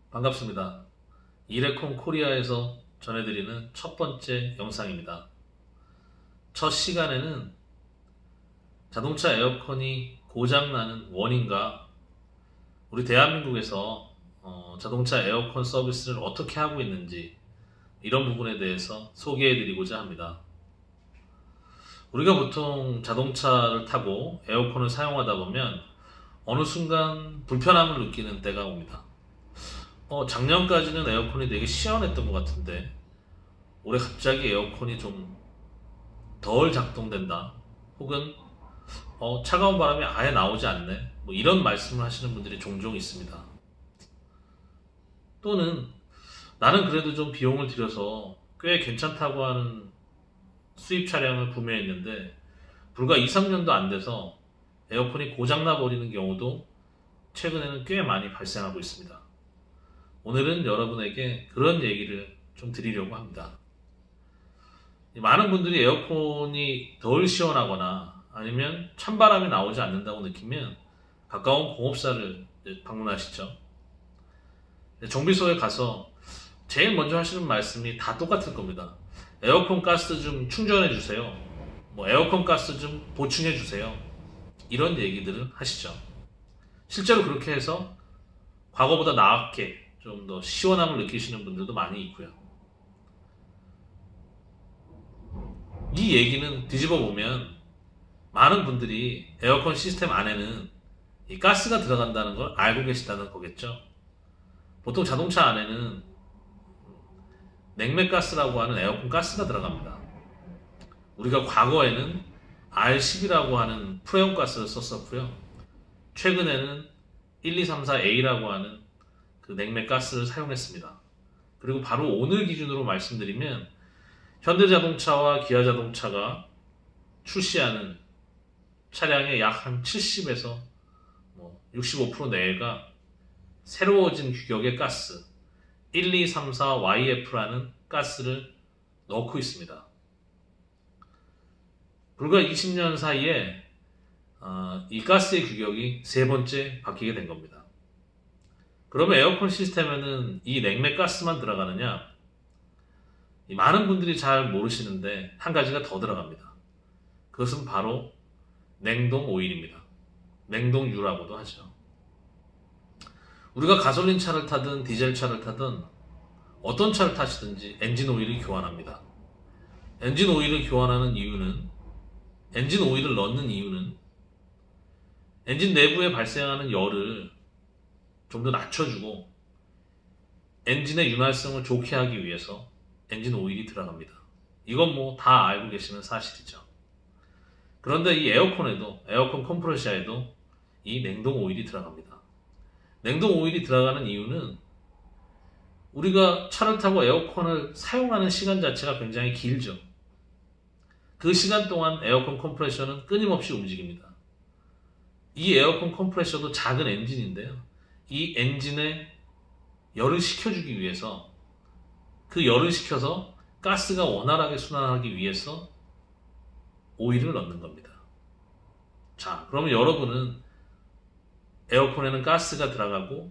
반갑습니다. 이레콤 코리아에서 전해드리는 첫 번째 영상입니다. 첫 시간에는 자동차 에어컨이 고장나는 원인과 우리 대한민국에서 자동차 에어컨 서비스를 어떻게 하고 있는지 이런 부분에 대해서 소개해드리고자 합니다. 우리가 보통 자동차를 타고 에어컨을 사용하다 보면 어느 순간 불편함을 느끼는 때가 옵니다. 작년까지는 에어컨이 되게 시원했던 것 같은데 올해 갑자기 에어컨이 좀 덜 작동된다, 혹은 차가운 바람이 아예 나오지 않네, 뭐 이런 말씀을 하시는 분들이 종종 있습니다. 또는 나는 그래도 좀 비용을 들여서 꽤 괜찮다고 하는 수입 차량을 구매했는데 불과 2, 3년도 안 돼서 에어컨이 고장나 버리는 경우도 최근에는 꽤 많이 발생하고 있습니다. 오늘은 여러분에게 그런 얘기를 좀 드리려고 합니다. 많은 분들이 에어컨이 덜 시원하거나 아니면 찬바람이 나오지 않는다고 느끼면 가까운 공업사를 방문하시죠. 정비소에 가서 제일 먼저 하시는 말씀이 다 똑같을 겁니다. 에어컨 가스 좀 충전해 주세요. 에어컨 가스 좀 보충해 주세요. 이런 얘기들을 하시죠. 실제로 그렇게 해서 과거보다 나았게 좀 더 시원함을 느끼시는 분들도 많이 있고요. 이 얘기는 뒤집어 보면 많은 분들이 에어컨 시스템 안에는 이 가스가 들어간다는 걸 알고 계시다는 거겠죠. 보통 자동차 안에는 냉매가스라고 하는 에어컨 가스가 들어갑니다. 우리가 과거에는 R10이라고 하는 프레온 가스를 썼었고요. 최근에는 1234A라고 하는 그 냉매가스를 사용했습니다. 그리고 바로 오늘 기준으로 말씀드리면 현대자동차와 기아자동차가 출시하는 차량의 약 한 70에서 65% 내외가 새로워진 규격의 가스 1234YF라는 가스를 넣고 있습니다. 불과 20년 사이에 이 가스의 규격이 세 번째 바뀌게 된 겁니다. 그러면 에어컨 시스템에는 이 냉매 가스만 들어가느냐? 많은 분들이 잘 모르시는데 한 가지가 더 들어갑니다. 그것은 바로 냉동 오일입니다. 냉동유라고도 하죠. 우리가 가솔린 차를 타든 디젤 차를 타든 어떤 차를 타시든지 엔진 오일을 교환합니다. 엔진 오일을 교환하는 이유는, 엔진 오일을 넣는 이유는 엔진 내부에 발생하는 열을 좀 더 낮춰주고 엔진의 윤활성을 좋게 하기 위해서 엔진 오일이 들어갑니다. 이건 다 알고 계시는 사실이죠. 그런데 이 에어컨에도, 에어컨 컴프레셔에도 이 냉동 오일이 들어갑니다. 냉동 오일이 들어가는 이유는 우리가 차를 타고 에어컨을 사용하는 시간 자체가 굉장히 길죠. 그 시간 동안 에어컨 컴프레셔는 끊임없이 움직입니다. 이 에어컨 컴프레셔도 작은 엔진인데요. 이 엔진에 열을 식혀주기 위해서, 그 열을 식혀서 가스가 원활하게 순환하기 위해서 오일을 넣는 겁니다. 자, 그러면 여러분은 에어컨에는 가스가 들어가고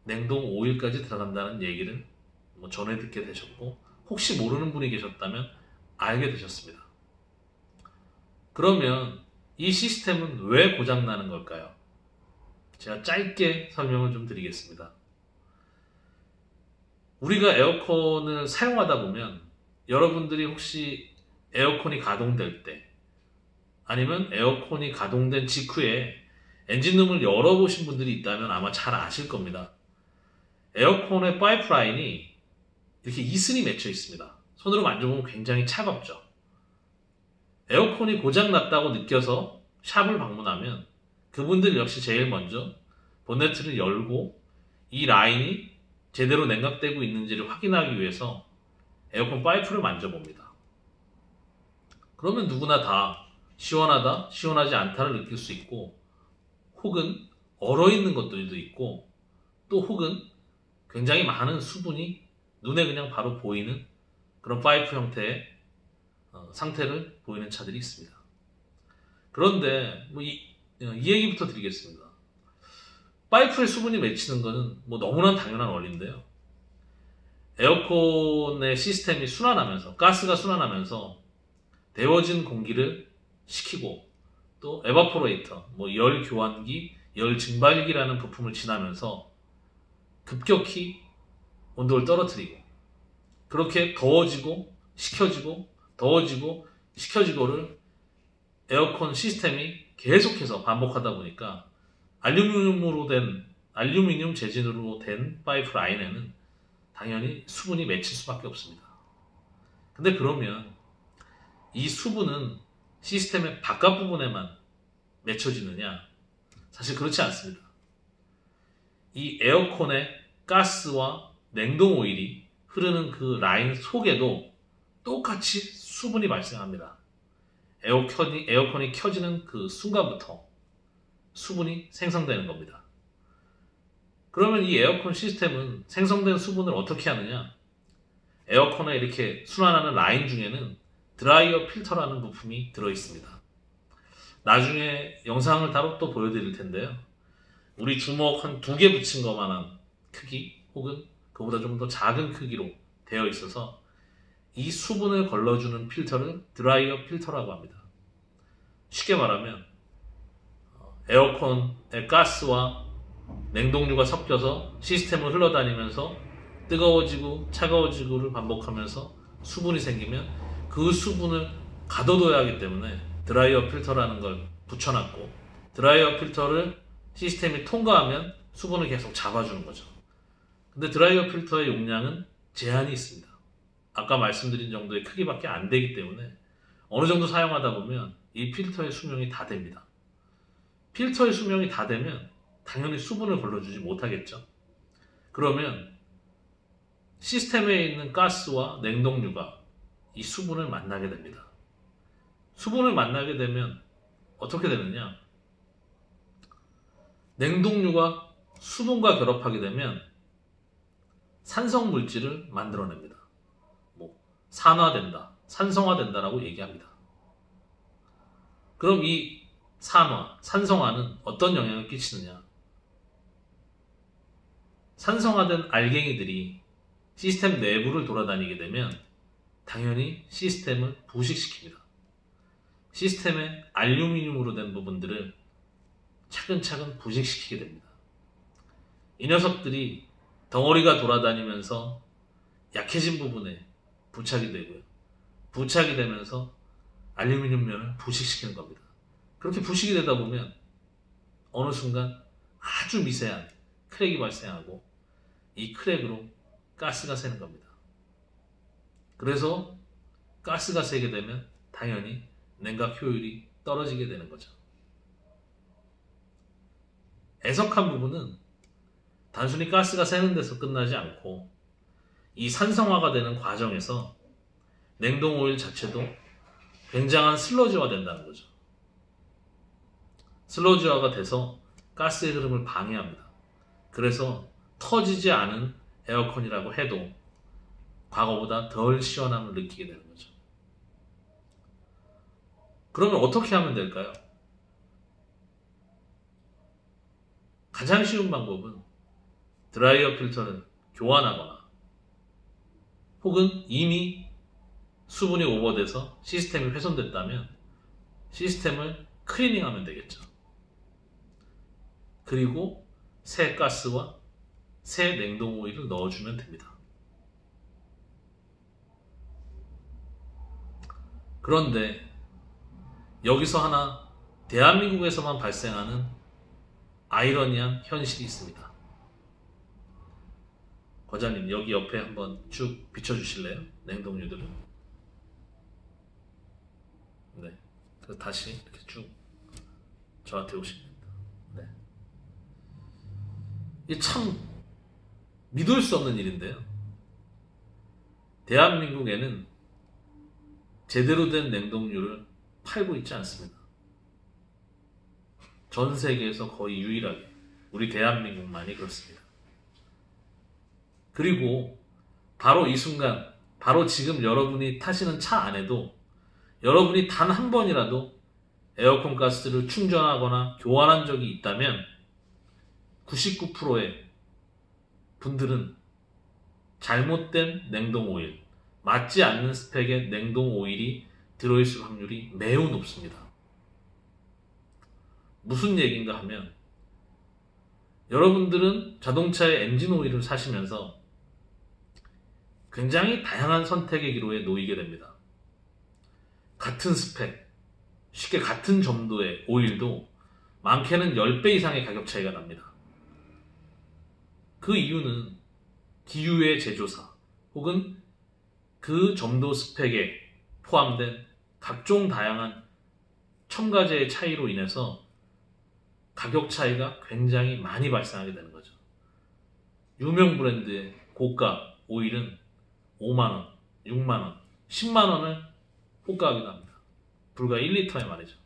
냉동 오일까지 들어간다는 얘기를 전해 듣게 되셨고, 혹시 모르는 분이 계셨다면 알게 되셨습니다. 그러면 이 시스템은 왜 고장나는 걸까요? 제가 짧게 설명을 좀 드리겠습니다. 우리가 에어컨을 사용하다 보면 여러분들이 혹시 에어컨이 가동될 때, 아니면 에어컨이 가동된 직후에 엔진룸을 열어보신 분들이 있다면 아마 잘 아실 겁니다. 에어컨의 파이프라인이 이렇게 이슬이 맺혀 있습니다. 손으로 만져보면 굉장히 차갑죠. 에어컨이 고장났다고 느껴서 샵을 방문하면 그분들 역시 제일 먼저 본네트를 열고 이 라인이 제대로 냉각되고 있는지를 확인하기 위해서 에어컨 파이프를 만져봅니다. 그러면 누구나 다 시원하다, 시원하지 않다를 느낄 수 있고, 혹은 얼어있는 것들도 있고, 또 혹은 굉장히 많은 수분이 눈에 그냥 바로 보이는 그런 파이프 형태의 상태를 보이는 차들이 있습니다. 그런데 이 얘기부터 드리겠습니다. 파이프에 수분이 맺히는 거는 뭐 너무나 당연한 원리인데요. 에어컨의 시스템이 순환하면서, 가스가 순환하면서 데워진 공기를 식히고 또 에바포레이터, 뭐 열 교환기, 열 증발기라는 부품을 지나면서 급격히 온도를 떨어뜨리고, 그렇게 더워지고 식혀지고 더워지고 식혀지고를 에어컨 시스템이 계속해서 반복하다 보니까 알루미늄 재질로 된 파이프 라인에는 당연히 수분이 맺힐 수밖에 없습니다. 근데 그러면 이 수분은 시스템의 바깥 부분에만 맺혀지느냐? 사실 그렇지 않습니다. 이 에어컨의 가스와 냉동 오일이 흐르는 그 라인 속에도 똑같이 수분이 발생합니다. 에어컨이 켜지는 그 순간부터 수분이 생성되는 겁니다. 그러면 이 에어컨 시스템은 생성된 수분을 어떻게 하느냐? 에어컨에 이렇게 순환하는 라인 중에는 드라이어 필터라는 부품이 들어있습니다. 나중에 영상을 따로 또 보여드릴 텐데요. 우리 주먹 한 2개 붙인 것만한 크기 혹은 그보다 좀 더 작은 크기로 되어 있어서 이 수분을 걸러주는 필터를 드라이어 필터라고 합니다. 쉽게 말하면 에어컨의 가스와 냉동류가 섞여서 시스템을 흘러다니면서 뜨거워지고 차가워지고를 반복하면서 수분이 생기면 그 수분을 가둬둬야 하기 때문에 드라이어 필터라는 걸 붙여놨고, 드라이어 필터를 시스템이 통과하면 수분을 계속 잡아주는 거죠. 근데 드라이어 필터의 용량은 제한이 있습니다. 아까 말씀드린 정도의 크기밖에 안 되기 때문에 어느 정도 사용하다 보면 이 필터의 수명이 다 됩니다. 필터의 수명이 다 되면 당연히 수분을 걸러주지 못하겠죠. 그러면 시스템에 있는 가스와 냉동류가 이 수분을 만나게 됩니다. 수분을 만나게 되면 어떻게 되느냐? 냉동류가 수분과 결합하게 되면 산성 물질을 만들어냅니다. 뭐 산화된다, 산성화된다라고 얘기합니다. 그럼 이 산성화는 어떤 영향을 끼치느냐? 산성화된 알갱이들이 시스템 내부를 돌아다니게 되면 당연히 시스템을 부식시킵니다. 시스템의 알루미늄으로 된 부분들을 차근차근 부식시키게 됩니다. 이 녀석들이 덩어리가 돌아다니면서 약해진 부분에 부착이 되고요. 부착이 되면서 알루미늄면을 부식시키는 겁니다. 그렇게 부식이 되다 보면 어느 순간 아주 미세한 크랙이 발생하고 이 크랙으로 가스가 새는 겁니다. 그래서 가스가 새게 되면 당연히 냉각 효율이 떨어지게 되는 거죠. 애석한 부분은 단순히 가스가 새는 데서 끝나지 않고 이 산성화가 되는 과정에서 냉동 오일 자체도 굉장한 슬러지화 된다는 거죠. 슬러지화가 돼서 가스의 흐름을 방해합니다. 그래서 터지지 않은 에어컨이라고 해도 과거보다 덜 시원함을 느끼게 되는 거죠. 그러면 어떻게 하면 될까요? 가장 쉬운 방법은 드라이어 필터를 교환하거나 혹은 이미 수분이 오버돼서 시스템이 훼손됐다면 시스템을 클리닝하면 되겠죠. 그리고 새 가스와 새 냉동 오일을 넣어주면 됩니다. 그런데 여기서 하나 대한민국에서만 발생하는 아이러니한 현실이 있습니다. 과장님, 여기 옆에 한번 쭉 비춰주실래요? 냉동류들을. 네. 그래서 다시 이렇게 쭉 저한테 오시면 됩니다. 네. 이게 참 믿을 수 없는 일인데요. 대한민국에는 제대로 된 냉동류를 팔고 있지 않습니다. 전 세계에서 거의 유일하게 우리 대한민국만이 그렇습니다. 그리고 바로 이 순간, 바로 지금 여러분이 타시는 차 안에도 여러분이 단 한 번이라도 에어컨 가스를 충전하거나 교환한 적이 있다면 99%의 분들은 잘못된 냉동 오일, 맞지 않는 스펙의 냉동 오일이 들어있을 확률이 매우 높습니다. 무슨 얘기인가 하면 여러분들은 자동차의 엔진 오일을 사시면서 굉장히 다양한 선택의 기로에 놓이게 됩니다. 같은 스펙, 쉽게 같은 점도의 오일도 많게는 10배 이상의 가격 차이가 납니다. 그 이유는 기유의 제조사 혹은 그 점도 스펙에 포함된 각종 다양한 첨가제의 차이로 인해서 가격 차이가 굉장히 많이 발생하게 되는 거죠. 유명 브랜드의 고가 오일은 5만원, 6만원, 10만원을 호가하기도 합니다. 불과 1리터에 말이죠.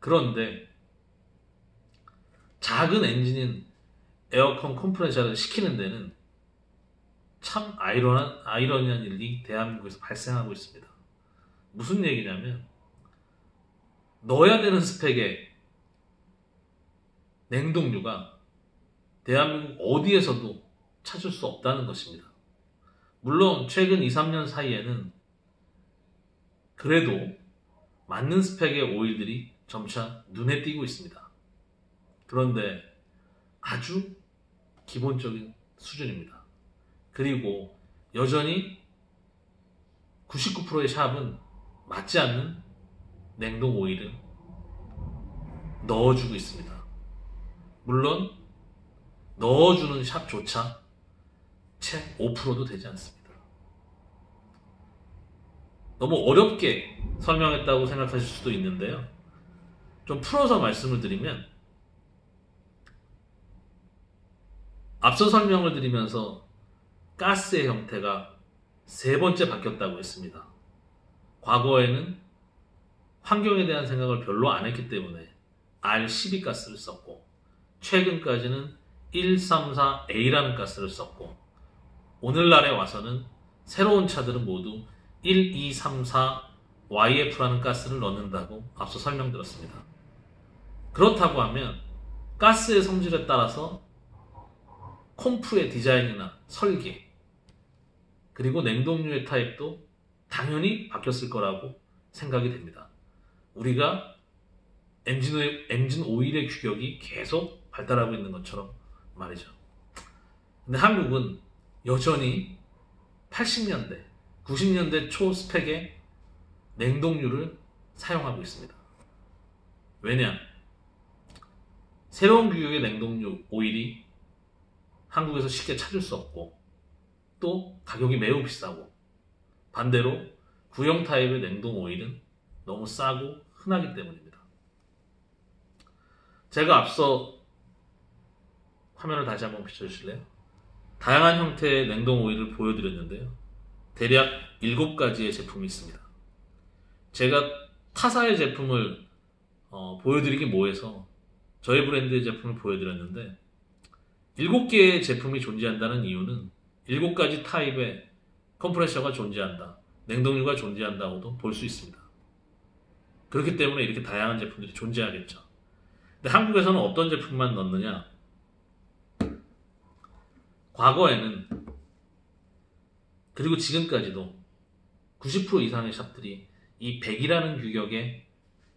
그런데 작은 엔진인 에어컨 컴프레셔를 시키는 데는 참 아이러니한 일이 대한민국에서 발생하고 있습니다. 무슨 얘기냐면 넣어야 되는 스펙의 냉동유가 대한민국 어디에서도 찾을 수 없다는 것입니다. 물론 최근 2, 3년 사이에는 그래도 맞는 스펙의 오일들이 점차 눈에 띄고 있습니다. 그런데 아주 기본적인 수준입니다. 그리고 여전히 99%의 샵은 맞지 않는 냉동 오일을 넣어주고 있습니다. 물론 넣어주는 샵조차 채 5%도 되지 않습니다. 너무 어렵게 설명했다고 생각하실 수도 있는데요. 좀 풀어서 말씀을 드리면 앞서 설명을 드리면서 가스의 형태가 3번째 바뀌었다고 했습니다. 과거에는 환경에 대한 생각을 별로 안 했기 때문에 R12 가스를 썼고 최근까지는 134A라는 가스를 썼고 오늘날에 와서는 새로운 차들은 모두 1234YF라는 가스를 넣는다고 앞서 설명드렸습니다. 그렇다고 하면 가스의 성질에 따라서 콤프의 디자인이나 설계 그리고 냉동유의 타입도 당연히 바뀌었을 거라고 생각이 됩니다. 우리가 엔진 오일의 규격이 계속 발달하고 있는 것처럼 말이죠. 근데 한국은 여전히 80년대, 90년대 초 스펙의 냉동유를 사용하고 있습니다. 왜냐? 새로운 규격의 냉동유 오일이 한국에서 쉽게 찾을 수 없고 또 가격이 매우 비싸고 반대로 구형 타입의 냉동 오일은 너무 싸고 흔하기 때문입니다. 제가 앞서 화면을 다시 한번 비춰주실래요? 다양한 형태의 냉동 오일을 보여드렸는데요. 대략 7가지의 제품이 있습니다. 제가 타사의 제품을 보여드리기 뭐해서 저희 브랜드의 제품을 보여드렸는데 7개의 제품이 존재한다는 이유는 7가지 타입의 컴프레셔가 존재한다, 냉동유가 존재한다고도 볼 수 있습니다. 그렇기 때문에 이렇게 다양한 제품들이 존재하겠죠. 근데 한국에서는 어떤 제품만 넣느냐? 과거에는 그리고 지금까지도 90% 이상의 샵들이 이 100이라는 규격의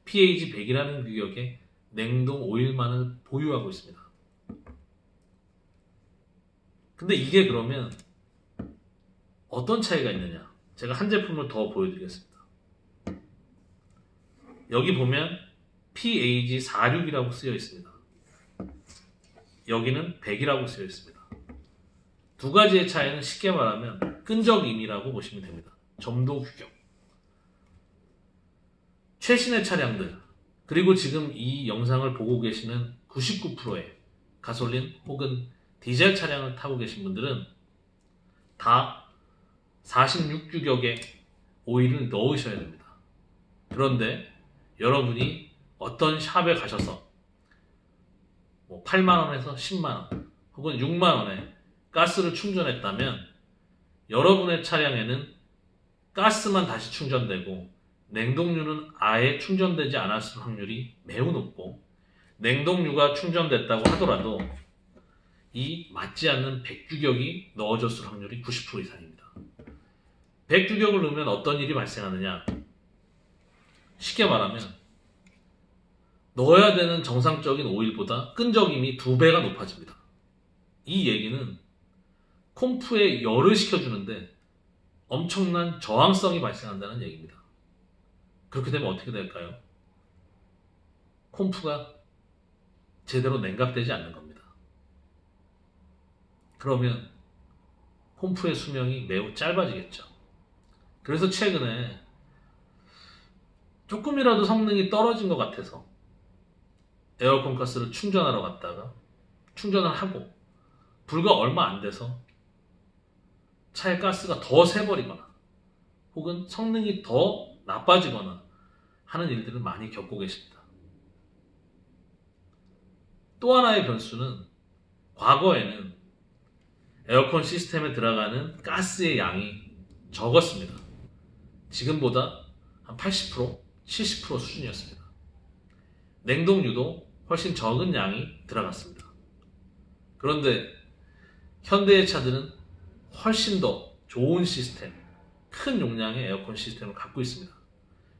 PAG 100이라는 규격의 냉동 오일만을 보유하고 있습니다. 근데 이게 그러면 어떤 차이가 있느냐? 제가 한 제품을 더 보여드리겠습니다. 여기 보면 PAG46이라고 쓰여 있습니다. 여기는 100이라고 쓰여 있습니다. 두 가지의 차이는 쉽게 말하면 끈적임이라고 보시면 됩니다. 점도 규격. 최신의 차량들, 그리고 지금 이 영상을 보고 계시는 99%의 가솔린 혹은 디젤 차량을 타고 계신 분들은 다 46규격의 오일을 넣으셔야 됩니다. 그런데 여러분이 어떤 샵에 가셔서 8만원에서 10만원 혹은 6만원에 가스를 충전했다면 여러분의 차량에는 가스만 다시 충전되고 냉동유는 아예 충전되지 않았을 확률이 매우 높고 냉동유가 충전됐다고 하더라도 이 맞지 않는 백규격이 넣어졌을 확률이 90% 이상입니다. 백규격을 넣으면 어떤 일이 발생하느냐? 쉽게 말하면 넣어야 되는 정상적인 오일보다 끈적임이 2배가 높아집니다. 이 얘기는 콤프에 열을 식혀주는데 엄청난 저항성이 발생한다는 얘기입니다. 그렇게 되면 어떻게 될까요? 콤프가 제대로 냉각되지 않는 겁니다. 그러면 콤프의 수명이 매우 짧아지겠죠. 그래서 최근에 조금이라도 성능이 떨어진 것 같아서 에어컨 가스를 충전하러 갔다가 충전을 하고 불과 얼마 안 돼서 차에 가스가 더 새버리거나 혹은 성능이 더 나빠지거나 하는 일들을 많이 겪고 계십니다. 또 하나의 변수는 과거에는 에어컨 시스템에 들어가는 가스의 양이 적었습니다. 지금보다 한 80%, 70% 수준이었습니다. 냉동유도 훨씬 적은 양이 들어갔습니다. 그런데 현대의 차들은 훨씬 더 좋은 시스템, 큰 용량의 에어컨 시스템을 갖고 있습니다.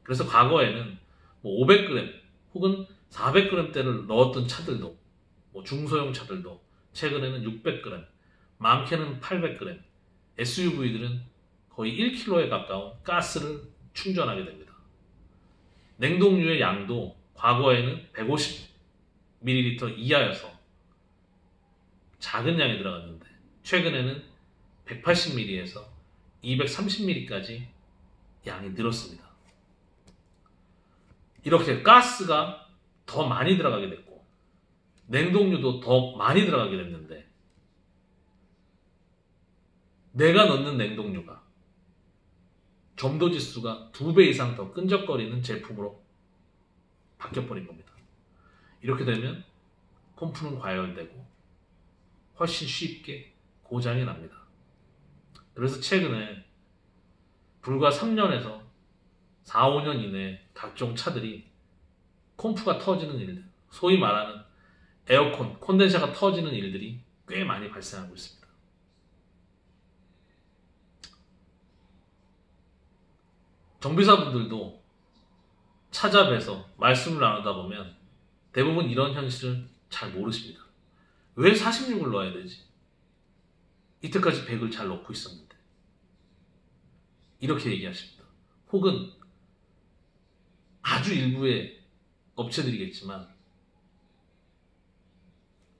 그래서 과거에는 500g 혹은 400g대를 넣었던 차들도 중소형 차들도 최근에는 600g, 많게는 800g, SUV들은 거의 1kg에 가까운 가스를 충전하게 됩니다. 냉동유의 양도 과거에는 150ml 이하여서 작은 양이 들어갔는데 최근에는 180ml에서 230ml까지 양이 늘었습니다. 이렇게 가스가 더 많이 들어가게 됐고 냉동유도 더 많이 들어가게 됐는데 내가 넣는 냉동유가 점도지수가 2배 이상 더 끈적거리는 제품으로 바뀌어버린 겁니다. 이렇게 되면 펌프는 과열되고 훨씬 쉽게 고장이 납니다. 그래서 최근에 불과 3년에서 4, 5년 이내에 각종 차들이 콤프가 터지는 일들, 소위 말하는 에어컨, 콘덴서가 터지는 일들이 꽤 많이 발생하고 있습니다. 정비사분들도 찾아뵈서 말씀을 나누다 보면 대부분 이런 현실을 잘 모르십니다. 왜 46을 넣어야 되지? 이때까지 100을 잘 넣고 있었는데. 이렇게 얘기하십니다. 혹은 아주 일부의 업체들이겠지만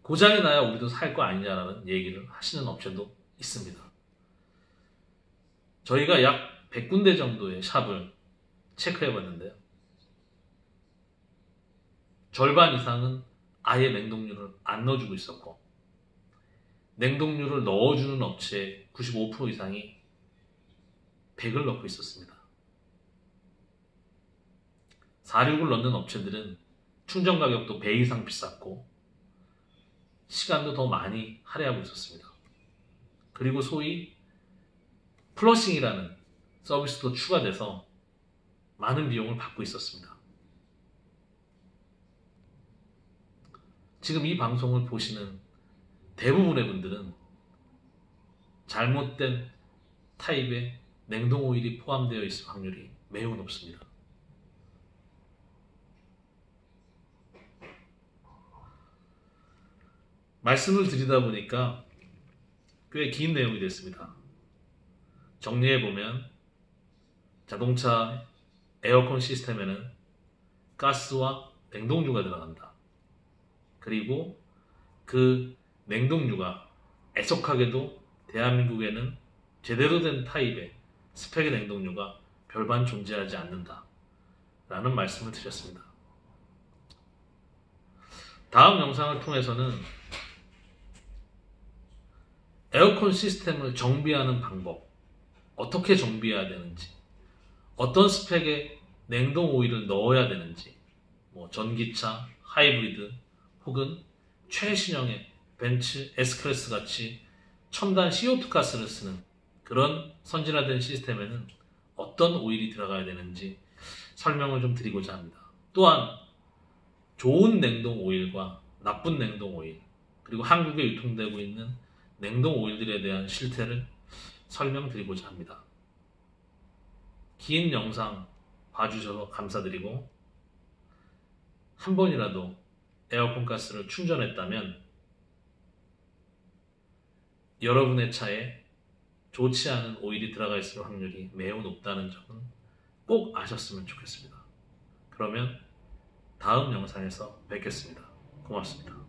고장이 나야 우리도 살 거 아니냐라는 얘기를 하시는 업체도 있습니다. 저희가 약 100군데 정도의 샵을 체크해 봤는데요. 절반 이상은 아예 냉동유를 안 넣어주고 있었고 냉동유를 넣어주는 업체의 95% 이상이 100을 넣고 있었습니다. 46을 넣는 업체들은 충전 가격도 배 이상 비쌌고 시간도 더 많이 할애하고 있었습니다. 그리고 소위 플러싱이라는 서비스도 추가돼서 많은 비용을 받고 있었습니다. 지금 이 방송을 보시는 대부분의 분들은 잘못된 타입의 냉동 오일이 포함되어 있을 확률이 매우 높습니다. 말씀을 드리다 보니까 꽤 긴 내용이 됐습니다. 정리해보면 자동차 에어컨 시스템에는 가스와 냉동유가 들어간다. 그리고 그 냉동유가 애석하게도 대한민국에는 제대로 된 타입의 스펙의 냉동유가 별반 존재하지 않는다 라는 말씀을 드렸습니다. 다음 영상을 통해서는 에어컨 시스템을 정비하는 방법, 어떻게 정비해야 되는지, 어떤 스펙의 냉동 오일을 넣어야 되는지, 전기차, 하이브리드 혹은 최신형의 벤츠 S클래스 같이 첨단 CO2 가스를 쓰는 그런 선진화된 시스템에는 어떤 오일이 들어가야 되는지 설명을 좀 드리고자 합니다. 또한 좋은 냉동 오일과 나쁜 냉동 오일, 그리고 한국에 유통되고 있는 냉동 오일들에 대한 실태를 설명드리고자 합니다. 긴 영상 봐주셔서 감사드리고, 한 번이라도 에어컨 가스를 충전했다면 여러분의 차에 좋지 않은 오일이 들어가 있을 확률이 매우 높다는 점은 꼭 아셨으면 좋겠습니다. 그러면 다음 영상에서 뵙겠습니다. 고맙습니다.